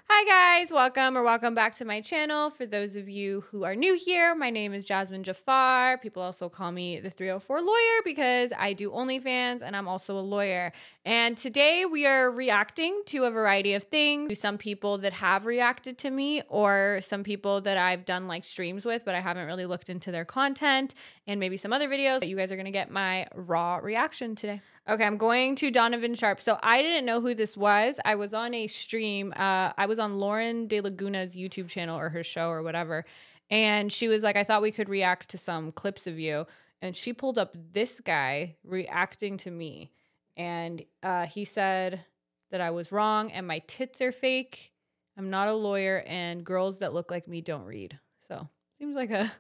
Hi guys, welcome back to my channel. For those of you who are new here, my name is Jazmen Jafar. People also call me the 304 lawyer because I do OnlyFans and I'm also a lawyer. And today we are reacting to a variety of things. To some people that have reacted to me or some people that I've done like streams with, but I haven't really looked into their content, and maybe some other videos. But you guys are gonna get my raw reaction today. Okay, I'm going to Donovan Sharpe. So I didn't know who this was. I was on a stream. I was on Lauren De Laguna's YouTube channel or her show or whatever. And she was like, I thought we could react to some clips of you. And she pulled up this guy reacting to me. And he said that I was wrong and my tits are fake. I'm not a lawyer and girls that look like me don't read. So seems like a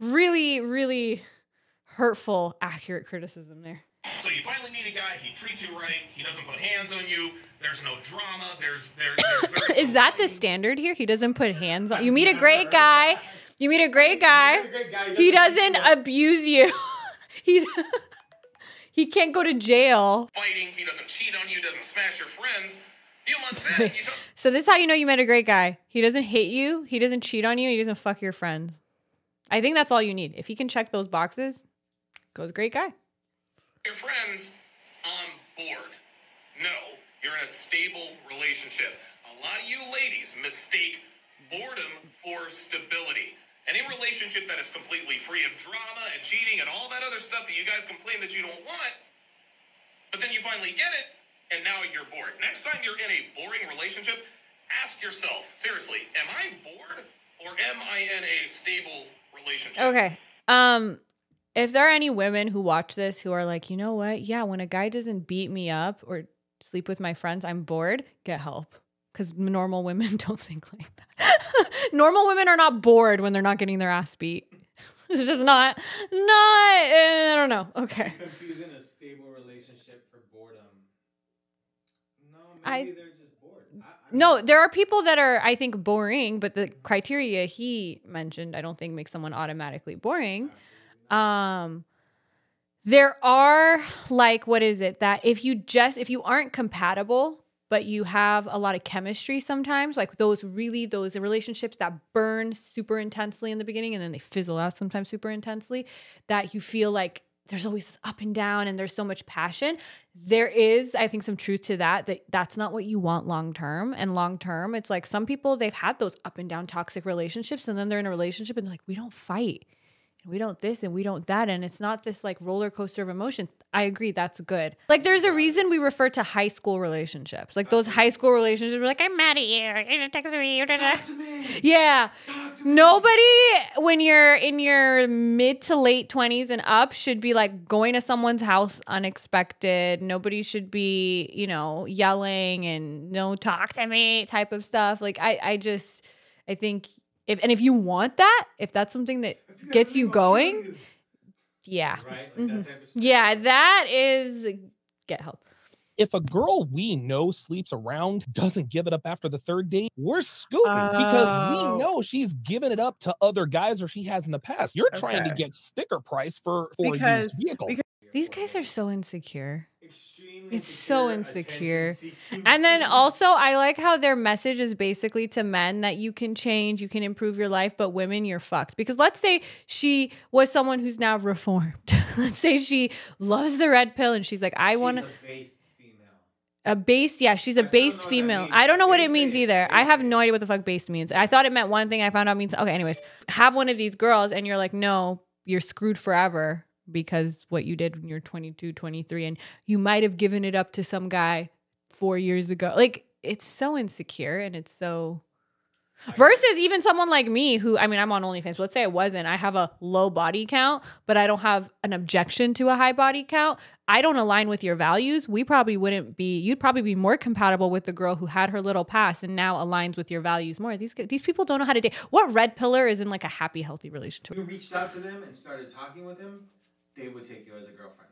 really, really hurtful, accurate criticism there. So you finally meet a guy, he treats you right, he doesn't put hands on you, there's no drama, there's Is that the standard here? He doesn't put hands on you. Meet a great guy. You meet a great guy. He doesn't abuse you. He can't go to jail. Fighting, he doesn't cheat on you, doesn't smash your friends. A few months in, you don't... So this is how you know you met a great guy. He doesn't hate you, he doesn't cheat on you, he doesn't fuck your friends. I think that's all you need. If he can check those boxes, goes great guy. Your friends on board. No, you're in a stable relationship. A lot of you ladies mistake boredom for stability. Any relationship that is completely free of drama and cheating and all that other stuff that you guys complain that you don't want, but then you finally get it, and now you're bored. Next time you're in a boring relationship, ask yourself, seriously, am I bored or am I in a stable relationship? Okay. If there are any women who watch this who are like, you know what? Yeah, when a guy doesn't beat me up or sleep with my friends, I'm bored, get help. Because normal women don't think like that. Normal women are not bored when they're not getting their ass beat. It's just not, I don't know. Okay. Confusing a stable relationship for boredom. No, maybe they're just bored. No, there are people that are, I think, boring, but the criteria he mentioned, I don't think makes someone automatically boring. There are like, what is it? That if you aren't compatible, but you have a lot of chemistry sometimes, like those relationships that burn super intensely in the beginning and then they fizzle out sometimes super intensely, that you feel like there's always this up and down and there's so much passion. There is, I think, some truth to that's not what you want long-term. And long-term, it's like some people, they've had those up and down toxic relationships and then they're in a relationship and they're like, we don't fight. We don't this and we don't that. And it's not this like roller coaster of emotions. I agree. That's good. Like there's a reason we refer to high school relationships. Like those high school relationships are like, I'm mad at you. You're gonna text me. Talk to me. Yeah. Talk to me. Nobody when you're in your mid to late 20s and up should be like going to someone's house unexpected. Nobody should be, you know, yelling and no talk to me type of stuff. Like I think if you want that, if that's something that gets you going, yeah. Right? Like that type of shit. Yeah, that is get help. If a girl we know sleeps around, doesn't give it up after the third date, we're scooping because we know she's given it up to other guys or she has in the past. You're trying to get sticker price for a used vehicle. These guys are so insecure. Extremely It's so insecure. attention-seeking And then people. also, I like how their message is basically to men that you can change, you can improve your life, but women, you're fucked. Because let's say she was someone who's now reformed. Let's say she loves the red pill and she's like, I want to... She's a based female. A base, yeah, she's a I still based know what that female. means. I don't know what it Based means lady. either. I Based have lady. no idea what the fuck based means. I thought it meant one thing. I found out it means... Okay, anyways. Have one of these girls and you're like, no, you're screwed forever. Because what you did when you're 22, 23, and you might have given it up to some guy 4 years ago. Like, it's so insecure and it's so... Versus even someone like me who, I mean, I'm on OnlyFans, but let's say I wasn't. I have a low body count, but I don't have an objection to a high body count. I don't align with your values. We probably wouldn't be... You'd probably be more compatible with the girl who had her little past and now aligns with your values more. These people don't know how to date. What red pillar is in like a happy, healthy relationship? You reached out to them and started talking with them, they would take you as a girlfriend.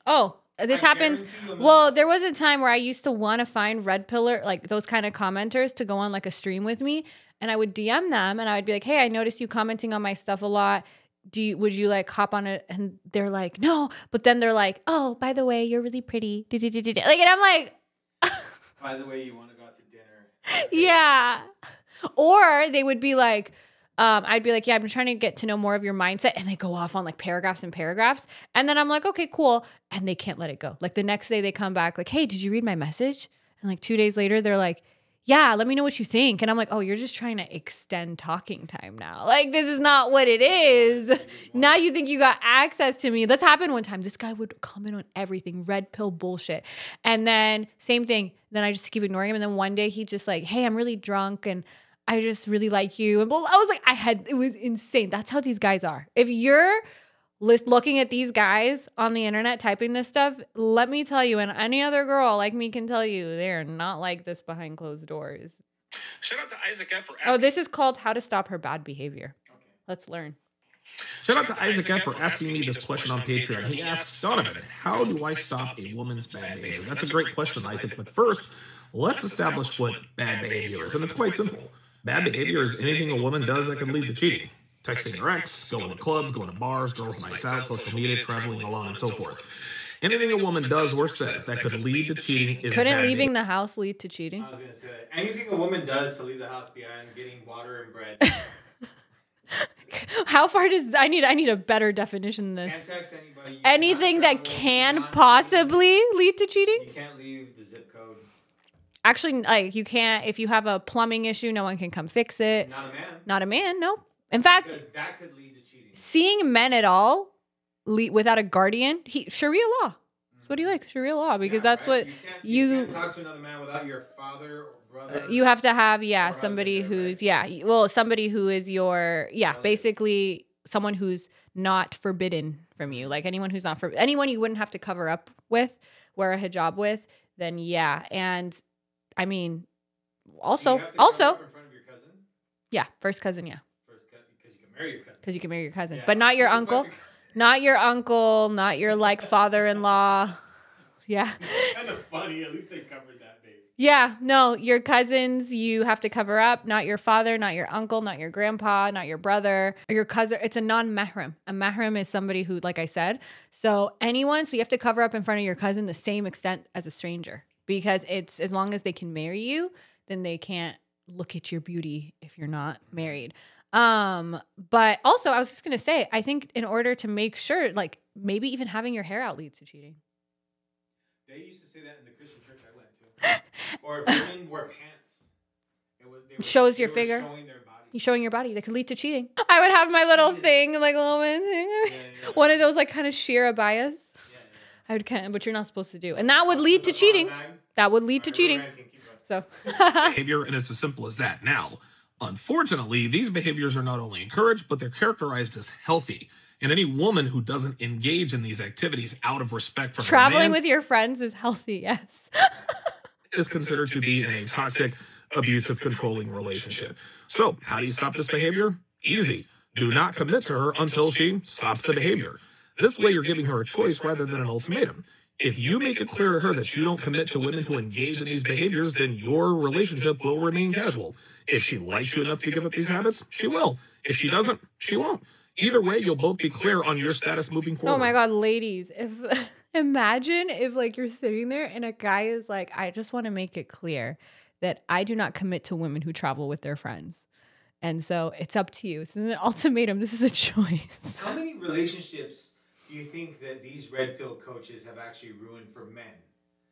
Oh, this happens. Well, there was a time where I used to want to find red pillar, like those kind of commenters to go on like a stream with me. And I would DM them and I would be like, hey, I noticed you commenting on my stuff a lot. Would you like hop on it? And they're like, no. But then they're like, oh, by the way, you're really pretty. Like, and I'm like, By the way, you want to go out to dinner. Yeah. Or they would be like, I'd be like, yeah, I'm trying to get to know more of your mindset. And they go off on like paragraphs and paragraphs. And then I'm like, okay, cool. And they can't let it go. Like the next day they come back like, hey, did you read my message? And like 2 days later, they're like, yeah, let me know what you think. And I'm like, oh, you're just trying to extend talking time now. Like, this is not what it is. Now you think you got access to me. This happened one time. This guy would comment on everything, red pill bullshit. And then same thing. Then I just keep ignoring him. And then one day he just like, hey, I'm really drunk and I just really like you. And I was like, it was insane. That's how these guys are. If you're looking at these guys on the internet typing this stuff, let me tell you, and any other girl like me can tell you, they're not like this behind closed doors. Shout out to Isaac F for asking. Oh, this is called How to Stop Her Bad Behavior. Okay. Let's learn. Shout out to Isaac F for asking me this question on Patreon. He asks, Donovan, how do I stop a woman's bad behavior? That's a great question, Isaac. But first, let's establish what bad behavior is. And it's quite simple. Bad behavior is anything a woman does that can lead to cheating. Texting her ex, going to clubs, going to bars, girls' nights out, social media, traveling alone, and so forth. Anything a woman does or says that could lead to cheating is Couldn't leaving the house lead to cheating? I was going to say, anything a woman does to leave the house behind getting water and bread. How far does I need a better definition than this? Can't text anybody. Anything that can possibly lead to cheating? You can't leave the zip code. Actually, like you can't, if you have a plumbing issue, no one can come fix it. Not a man. Not a man, no. In fact, because that could lead to cheating. Seeing men at all without a guardian, Sharia law. That's what do you like? Sharia law, because that's what you can't talk to another man without your father or brother. You have to have, somebody who's, somebody who is your, basically someone who's not forbidden from you. Like anyone who's not anyone you wouldn't have to cover up with, wear a hijab with, then yeah. And I mean, also, in front of your cousin? Yeah, first cousin, yeah. Because you can marry your cousin. Yeah. But not your uncle. Not your uncle, not your like father-in-law. Yeah. Kind of funny. At least they covered that base. Yeah. No, your cousins, you have to cover up. Not your father, not your uncle, not your grandpa, not your brother, or your cousin. It's a non-mahram. A mahram is somebody who, like I said, so you have to cover up in front of your cousin the same extent as a stranger, because it's as long as they can marry you, then they can't look at your beauty if you're not married. But also I was just going to say, I think in order to make sure, like maybe even having your hair out leads to cheating. They used to say that in the Christian church I went to. Or if women wear pants, shows your figure. Showing their body. You showing your body. That could lead to cheating. I would have my little thing, like a little one of those like kind of sheer abayas. I would but you're not supposed to do. And that would lead to cheating. That would lead to cheating. So behavior, and it's as simple as that. Now, unfortunately, these behaviors are not only encouraged, but they're characterized as healthy. And any woman who doesn't engage in these activities out of respect for traveling her man with your friends is healthy, yes. is considered to be in a toxic, abusive, controlling relationship. So, how do you stop this behavior? Easy. Do not commit to her until she stops the behavior. This way, you're giving her a choice rather than an ultimatum. If you make it clear to her that you don't commit to women who engage in these behaviors, then your relationship will remain casual. If she likes you enough to give up these habits, she will. If she doesn't, she won't. Either way, you'll both be clear on your status moving forward. Oh my God, ladies, imagine if like you're sitting there and a guy is like, I just want to make it clear that I do not commit to women who travel with their friends. And so it's up to you. This isn't an ultimatum. This is a choice. How many relationships do you think that these red pill coaches have actually ruined for men?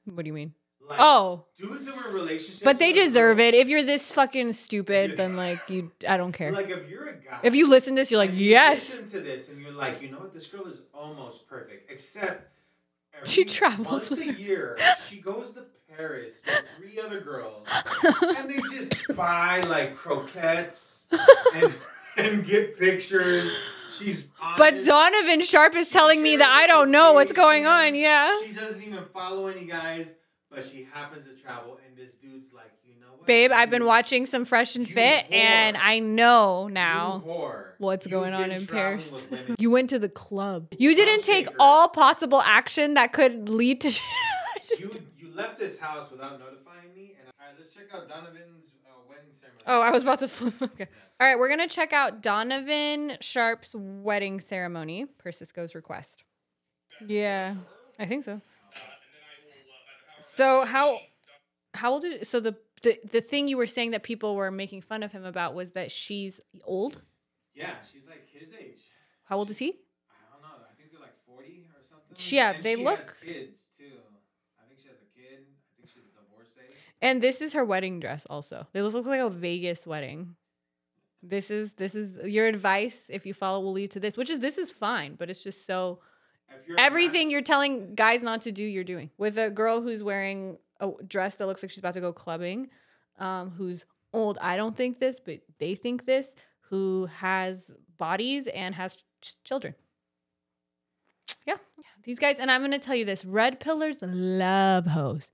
What do you mean? Like, dudes that were in relationships, but they deserve it. If you're this fucking stupid, then like I don't care. Like if you're a guy, if you listen to this, you're like, yes. You listen to this and you're like, you know what? This girl is almost perfect, except she travels once with a year. She goes to Paris with 3 other girls, and they just buy like croquettes and get pictures. She's honest. But Donovan Sharpe is telling me that I don't know what's going on. Yeah. She doesn't even follow any guys. But she happens to travel, and this dude's like, you know what? Babe, I've been watching some Fresh and Fit, and I know now what's going on in Paris. You went to the club. You didn't take all possible action that could lead to... You left this house without notifying me. And all right, let's check out Donovan's wedding ceremony. Oh, I was about to flip. Okay. All right, we're going to check out Donovan Sharpe's wedding ceremony per Cisco's request. Yeah, I think so. So how old is, so the the thing you were saying that people were making fun of him about was that she's old. Yeah, she's like his age. How old is he? I don't know. I think they're like 40 or something. Yeah, and they she look. Has kids too. I think she has a kid. I think she's a divorcee. And this is her wedding dress. Also, they look like a Vegas wedding. This is your advice. If you follow, will lead to this. This is fine, but it's just so. Everything you're telling guys not to do, you're doing. With a girl who's wearing a dress that looks like she's about to go clubbing, who's old. I don't think this, but they think this. Who has bodies and has children. Yeah. These guys, and I'm going to tell you this. Red pillars love hoes.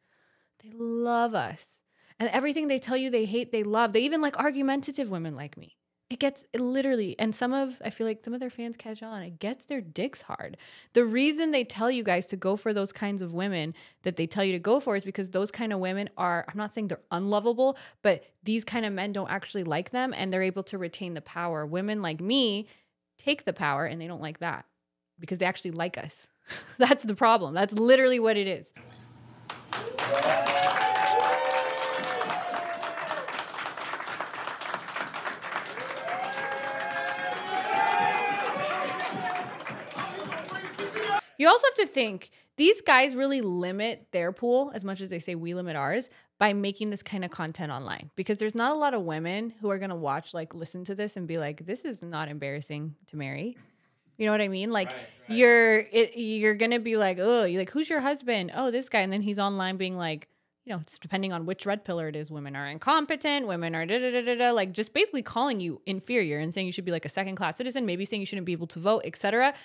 They love us. And everything they tell you they hate, they love. They even like argumentative women like me. It literally, and I feel like some of their fans catch on, it gets their dicks hard. The reason they tell you guys to go for those kinds of women that they tell you to go for is because those kind of women are, I'm not saying they're unlovable, but these kind of men don't actually like them and they're able to retain the power. Women like me take the power and they don't like that because they actually like us. That's the problem. That's literally what it is. You also have to think, these guys really limit their pool as much as they say we limit ours by making this kind of content online. Because there's not a lot of women who are going to watch, like, listen to this and be like, this is not embarrassing to marry. You know what I mean? Like, right. You're going to be like, oh, you're like, who's your husband? Oh, this guy. And then he's online being like, you know, it's depending on which red pillar it is. Women are incompetent. Women are da-da-da-da-da. Like, just basically calling you inferior and saying you should be like a second-class citizen, maybe saying you shouldn't be able to vote, etc.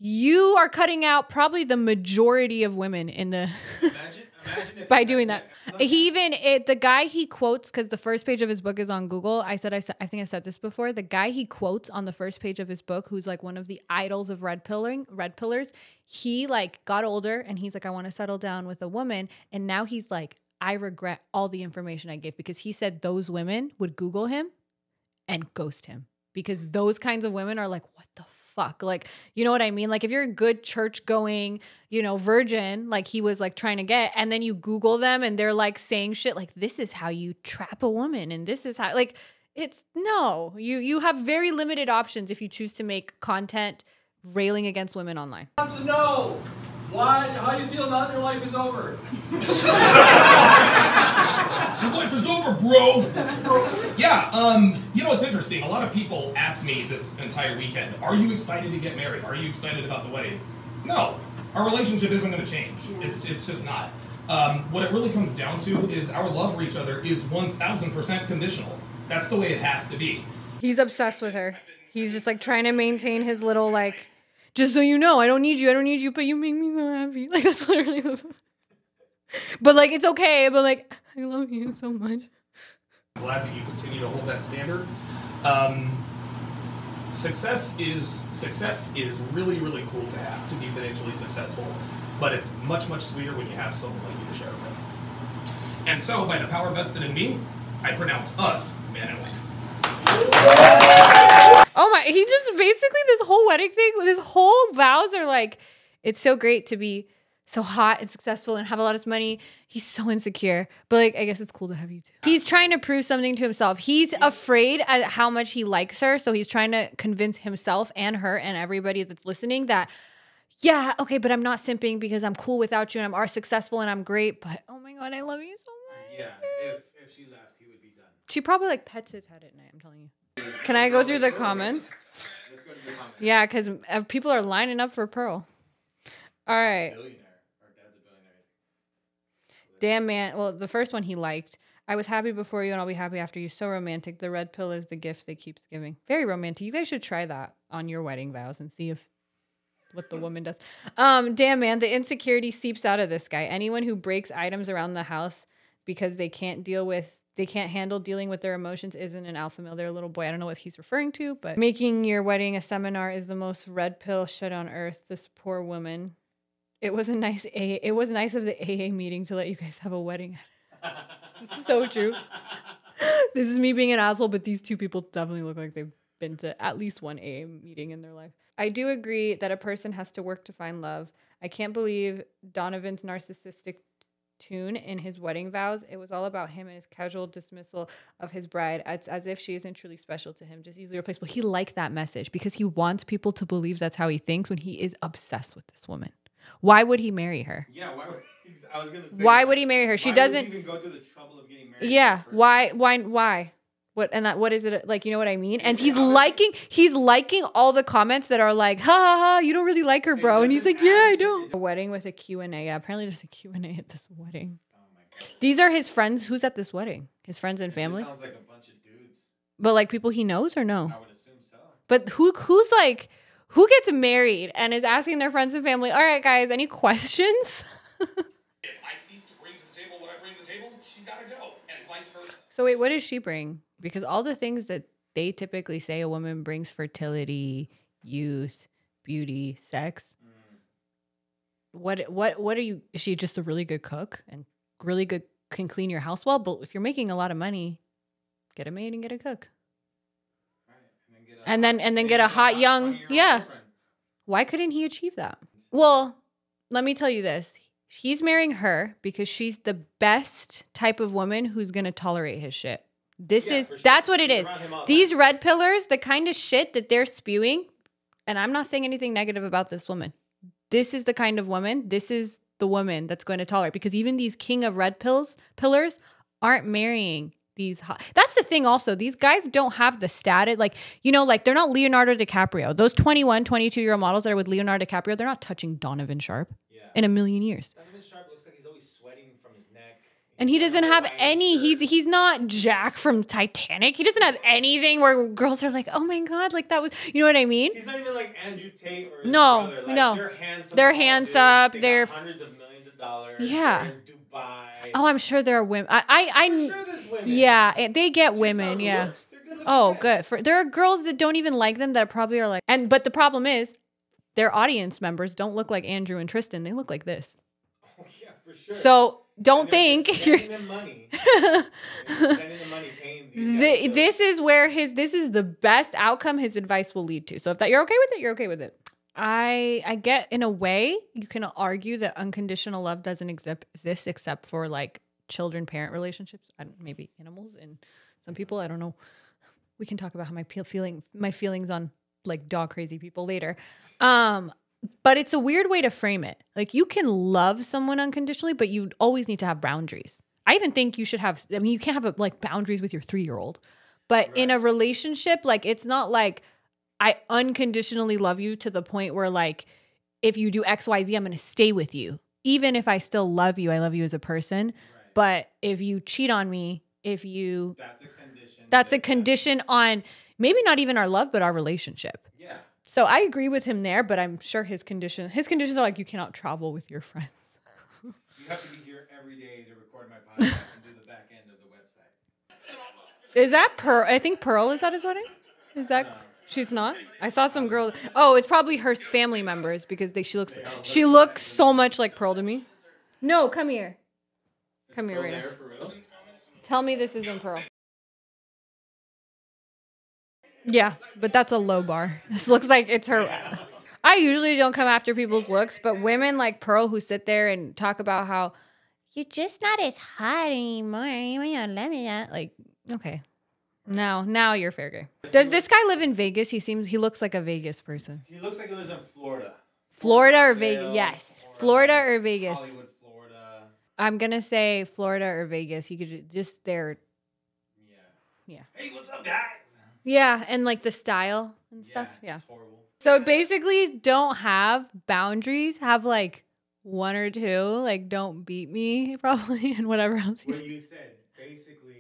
You are cutting out probably the majority of women in the imagine by doing that. The guy he quotes, because the first page of his book is on Google. I think I said this before. The guy he quotes on the first page of his book, who's like one of the idols of red pillars, he like got older and he's like, I want to settle down with a woman. And now he's like, I regret all the information I gave, because he said those women would Google him and ghost him, because those kinds of women are like, what the fuck? Like, you know what I mean? Like, if you're a good church going, you know, virgin, like he was like trying to get, and then you Google them and they're like saying shit like, this is how you trap a woman. And this is how, like, it's no, you have very limited options if you choose to make content railing against women online. Wants to know how you feel now that your life is over. Your life is over, bro. Yeah, you know, it's interesting. A lot of people ask me this entire weekend, are you excited to get married? Are you excited about the wedding? No, our relationship isn't going to change. It's just not. What it really comes down to is our love for each other is 1000% conditional. That's the way it has to be. He's obsessed with her. He's just like trying to maintain his little like, just so you know, I don't need you, but you make me so happy. Like, that's literally the... But like, it's okay, but like, I love you so much. I'm glad that you continue to hold that standard. Success is really, really cool to have, to be financially successful, but it's much, much sweeter when you have someone like you to share it with. And so, by the power vested in me, I pronounce us man and wife. Oh my, he just basically, this whole wedding thing, this whole vows are like, it's so great to be so hot and successful and have a lot of money. He's so insecure, but like, I guess it's cool to have you too. He's trying to prove something to himself. He's afraid at how much he likes her. So he's trying to convince himself and her and everybody that's listening that, yeah, okay, but I'm not simping because I'm cool without you and I'm successful and I'm great, but oh my God, I love you so much. Yeah, if she left, he would be done. She probably like pets his head at night, I'm telling you. Can I go through the comments? Let's go to the comments. Yeah, because people are lining up for Pearl. All right. Billionaire. Our dad's a billionaire. Damn, man. Well, the first one he liked. I was happy before you and I'll be happy after you. So romantic. The red pill is the gift that keeps giving. Very romantic. You guys should try that on your wedding vows and see what the woman does. Damn, man. The insecurity seeps out of this guy. Anyone who breaks items around the house because they can't handle dealing with their emotions isn't an alpha male. They're a little boy. I don't know what he's referring to, but making your wedding a seminar is the most red pill shit on earth. This poor woman. It was nice of the AA meeting to let you guys have a wedding. This is so true. This is me being an asshole, but these two people definitely look like they've been to at least one AA meeting in their life. I do agree that a person has to work to find love. I can't believe Donovan's narcissistic tune in his wedding vows. It was all about him and his casual dismissal of his bride. It's as if she isn't truly special to him, just easily replaceable. He liked that message because he wants people to believe that's how he thinks when he is obsessed with this woman. Why would he marry her? Yeah, why would I was gonna say why would he marry her? She doesn't even go through the trouble of getting married. Yeah. Why? What is it like? You know what I mean? And he's liking all the comments that are like, ha ha ha, you don't really like her, bro. And he's like, yeah, I don't. A wedding with a Q&A. Yeah, apparently there's a Q&A at this wedding. Oh my God. These are his friends. Who's at this wedding? His friends and family? Sounds like a bunch of dudes. But like people he knows or no? I would assume so. But who's like, who gets married and is asking their friends and family, all right, guys, any questions? If I cease to bring to the table what I bring to the table, she's got to go, and vice versa. So wait, what does she bring? Because all the things that they typically say a woman brings: fertility, youth, beauty, sex. What are you? Is she just a really good cook and really good, can clean your house well? But if you're making a lot of money, get a maid and get a cook. Right. And then get a hot young, yeah. Girlfriend. Why couldn't he achieve that? Well, let me tell you this. He's marrying her because she's the best type of woman who's going to tolerate his shit. That's what it is. These red pillars, the kind of shit that they're spewing, and I'm not saying anything negative about this woman. This is the kind of woman, this is the woman that's going to tolerate, because even these king of red pillars aren't marrying these hot. That's the thing also. These guys don't have the status. Like, you know, like they're not Leonardo DiCaprio. Those 21, 22-year-old models that are with Leonardo DiCaprio, they're not touching Donovan Sharpe in a million years. Donovan Sharpe looks like he's always sweating from his neck. And he doesn't have any, he's not Jack from Titanic. He doesn't have anything where girls are like, oh my God, like that was, you know what I mean? He's not even like Andrew Tate or his brother. Like, no. They're hands up. They're hundreds of millions of dollars. Yeah. They're in Dubai. Oh, I'm sure there are women. I'm sure there's women. Yeah, they get women. Yeah. Looks. They're good. Oh, good. There are girls that don't even like them that probably are like, but the problem is their audience members don't look like Andrew and Tristan. They look like this. Oh, yeah, for sure. So don't think you're sending them money. Sending them money, paying these guys. This is the best outcome his advice will lead to. So if you're okay with it, you're okay with it. I get, in a way, you can argue that unconditional love doesn't exist except for like children-parent relationships. Maybe animals and some people. I don't know. We can talk about how my feelings on like dog crazy people later. But it's a weird way to frame it. Like, you can love someone unconditionally, but you always need to have boundaries. I even think you should have, I mean, you can't have like boundaries with your 3-year-old, but in a relationship, like, it's not like I unconditionally love you to the point where like, if you do X, Y, Z, I'm going to stay with you. Even if I still love you, I love you as a person. Right. But if you cheat on me, that's a condition. That's a condition on maybe not even our love, but our relationship. Yeah. So I agree with him there, but I'm sure his conditions are like, you cannot travel with your friends. You have to be here every day to record my podcast and do the back end of the website. Is that Pearl? I think Pearl is at his wedding. Is that? No. She's not. I saw some girl. Oh, it's probably her family members because she looks so much like Pearl to me. No, come here. Come here right now. For real? Tell me this isn't Pearl. Yeah, but that's a low bar. This looks like it's her. I usually don't come after people's looks, but women like Pearl who sit there and talk about how you're just not as hot anymore. You might not let me that. Like, okay. Now you're fair game. Does this guy live in Vegas? He looks like a Vegas person. He looks like he lives in Florida. Florida or Vegas? Yes. Florida or Vegas? Hollywood, Florida. I'm going to say Florida or Vegas. He could just there. Yeah. Hey, what's up, guys? Yeah, and like the style and stuff. Yeah. It's horrible. So basically, don't have boundaries. Have like 1 or 2. Like, don't beat me, probably, and whatever else. What you said, basically.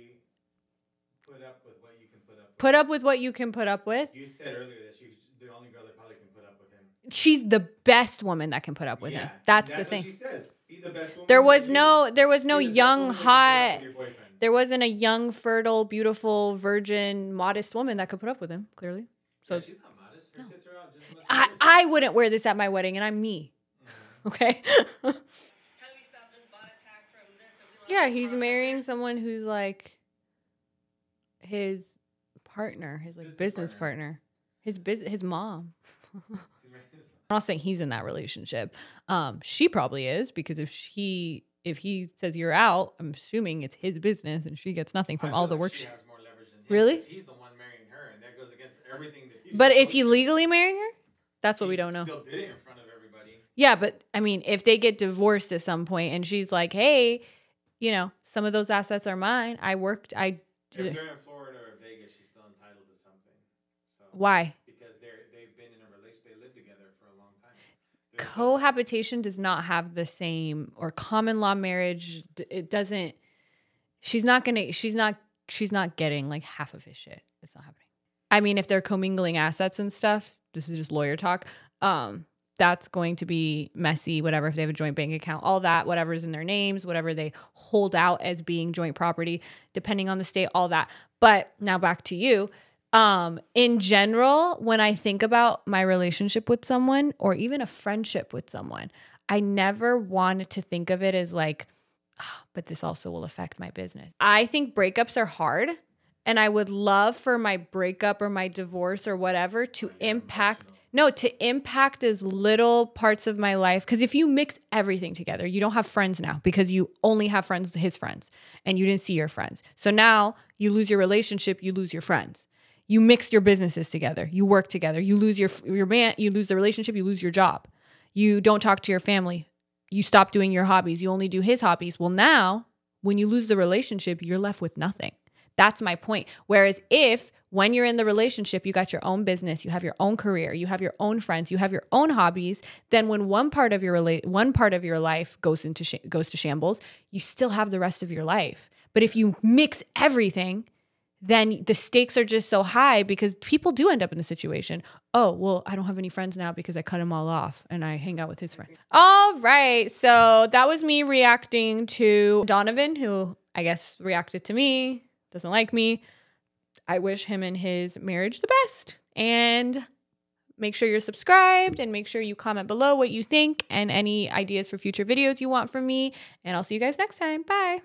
Put up with what you can put up with. You said earlier that she's the only girl that probably can put up with him. She's the best woman that can put up with him. That's the thing. What she says. Be the best woman. There was no young, hot. There wasn't a young, fertile, beautiful, virgin, modest woman that could put up with him. Clearly, so yeah, she's not modest. Her tits are out just as much. I wouldn't wear this at my wedding, and I'm me. Okay. How do we stop this bot attack from this? Yeah, he's marrying someone who's like his partner, his like business partner, his mom. I'm not saying he's in that relationship. She probably is, because if he if he says you're out, I'm assuming it's his business and she gets nothing from I all feel the like work. she has more leverage than him, Really? 'cause he's the one marrying her, and that goes against everything that he's But is supposed he to. legally marrying her? That's what He we don't know. Still did it in front of everybody. Yeah, but I mean, if they get divorced at some point and she's like, hey, you know, some of those assets are mine. I worked, I did If it. they're in Florida or Vegas, she's still entitled to something. So Why? because they've been in a relationship, they lived together for a long time. There's a- Cohabitation does not have the same, or common law marriage. It doesn't, she's not getting like half of his shit. It's not happening. I mean, if they're commingling assets and stuff, this is just lawyer talk. That's going to be messy, whatever, if they have a joint bank account, all that, whatever's in their names, whatever they hold out as being joint property, depending on the state, all that. But now back to you. In general, when I think about my relationship with someone or even a friendship with someone, I never wanted to think of it as like, oh, but this also will affect my business. I think breakups are hard, and I would love for my breakup or my divorce or whatever to impact as little parts of my life. Because if you mix everything together, you don't have friends now because you only have friends, his friends, and you didn't see your friends. So now you lose your relationship, you lose your friends. You mixed your businesses together, you work together, you lose your man, you lose the relationship, you lose your job. You don't talk to your family. You stop doing your hobbies. You only do his hobbies. Well, now when you lose the relationship, you're left with nothing. That's my point. Whereas if when you're in the relationship, you got your own business, you have your own career, you have your own friends, you have your own hobbies, then when one part of your life goes to shambles, you still have the rest of your life. But if you mix everything, then the stakes are just so high because people do end up in the situation. Oh, well, I don't have any friends now because I cut them all off and I hang out with his friends. All right. So that was me reacting to Donovan, who I guess reacted to me, doesn't like me. I wish him and his marriage the best. And make sure you're subscribed and make sure you comment below what you think and any ideas for future videos you want from me. And I'll see you guys next time. Bye.